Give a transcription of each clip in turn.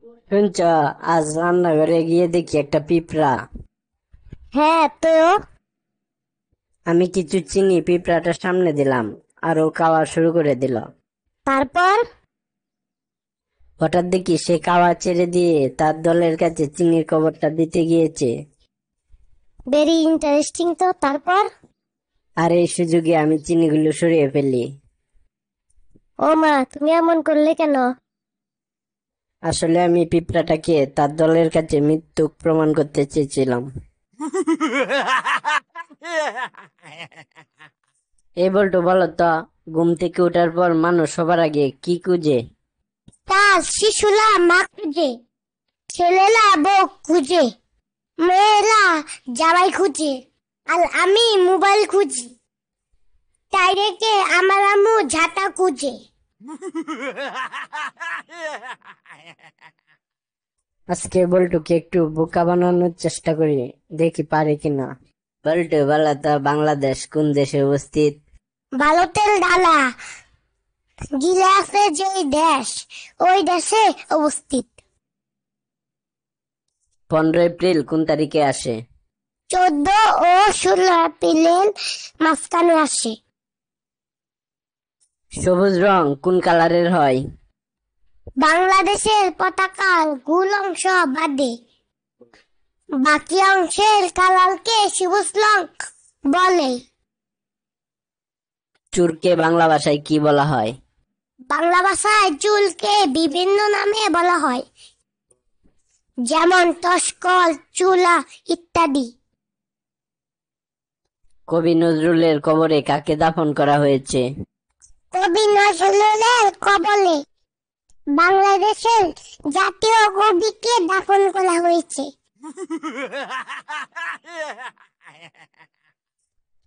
শুনছ, আজ রান্নাঘরে গিয়ে দেখি একটা পিঁপড়া। হ্যাঁ তো। আমি কিছু চিনি পিঁপড়াটার সামনে দিলাম, আর ও খাওয়া শুরু করে দিল। তারপর? হঠাৎ দেখি সে খাওয়া ছেড়ে দিয়ে তার দলের কাছে চিনির খবরটা দিতে গিয়েছে। ভেরি ইন্টারেস্টিং তো। তারপর? আর এই সুযোগে আমি চিনিগুলো সরিয়ে ফেলি। ও মা, তুমি এমন করলে কেন? আসলে আমি পিঁপড়াটাকে তার দলের কাছে মৃত্যু প্রমাণ করতে চেয়েছিলাম। এই বলতো, বলো তো, ঘুম থেকে ওঠার পর মানুষ সবার আগে কি খুঁজে? কাজ শিশুরা মা খুঁজে, ছেলেরা বউ খুঁজে, মেয়েরা জামাই খুঁজে, আর আমি মোবাইল খুঁজি। তাই রেখে আমার আম্মু ঝাঁটা খুঁজে। আজকে বল্টুকে একটু বোকা বানানোর চেষ্টা করি, দেখি পারে কিনা। বল্টু, বলো তো, বাংলাদেশ কোন দেশে অবস্থিত? ভারতের ডালা গিলাফে যে দেশ, ওই দেশে অবস্থিত। 15 এপ্রিল কোন তারিখে আসে? 14 ও 16 এপ্রিলের মাঝখানে আসে। সবুজ রং কোন কালারের হয়? বাংলাদেশের পতাকার গোল অংশ বাদে বাকি অংশের কালারকে সবুজ রং বলে। চুরকে বাংলা ভাষায় কি বলা হয়? বাংলা ভাষায় চুলকে বিভিন্ন নামে বলা হয়, যেমন তস্কর, চুলা ইত্যাদি। কবি নজরুলের কবরে কাকে দাফন করা হয়েছে? কবি নজরুলের কবরে বাংলাদেশের জাতীয় কবিকে দাফন করা হয়েছে।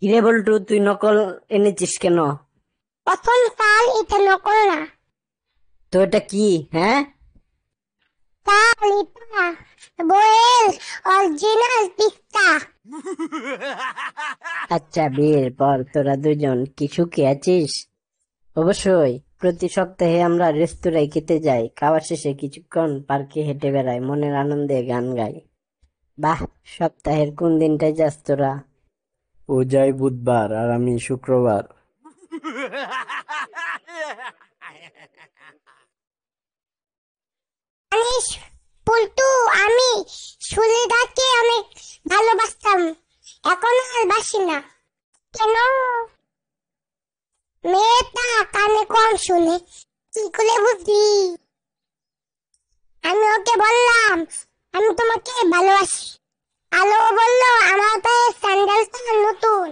কিরে বল্টু, তুই নকল এনেছিস কেন? প্রথম কাল এটা নকল না, তো এটা কি? হ্যাঁ, কাল এটা বইয়ের অরিজিনাল পৃষ্ঠা। আচ্ছা, বিয়ের পর তোরা দুজন কি সুখী আছিস? অবশ্যই। প্রতি সপ্তাহে আমরা রেস্তোরাঁয় খেতে যাই, খাওয়া শেষে কিছুক্ষণ পার্কে হেঁটে বেড়াই, মনের আনন্দে গান গাই। বাহ, সপ্তাহের কোন দিনটায় যাস তোরা? ও যায় বুধবার আর আমি শুক্রবার। জানিস পল্টু, আমি সুলেদাকে অনেক ভালোবাসতাম, এখন আর বাসি না। কেন? মেয়েটা কানে কম শুনে, কি করে বুঝলি? আমি ওকে বললাম আমি তোমাকে ভালোবাসি, আলো বলল আমার পায়ে স্যান্ডেলটা নতুন।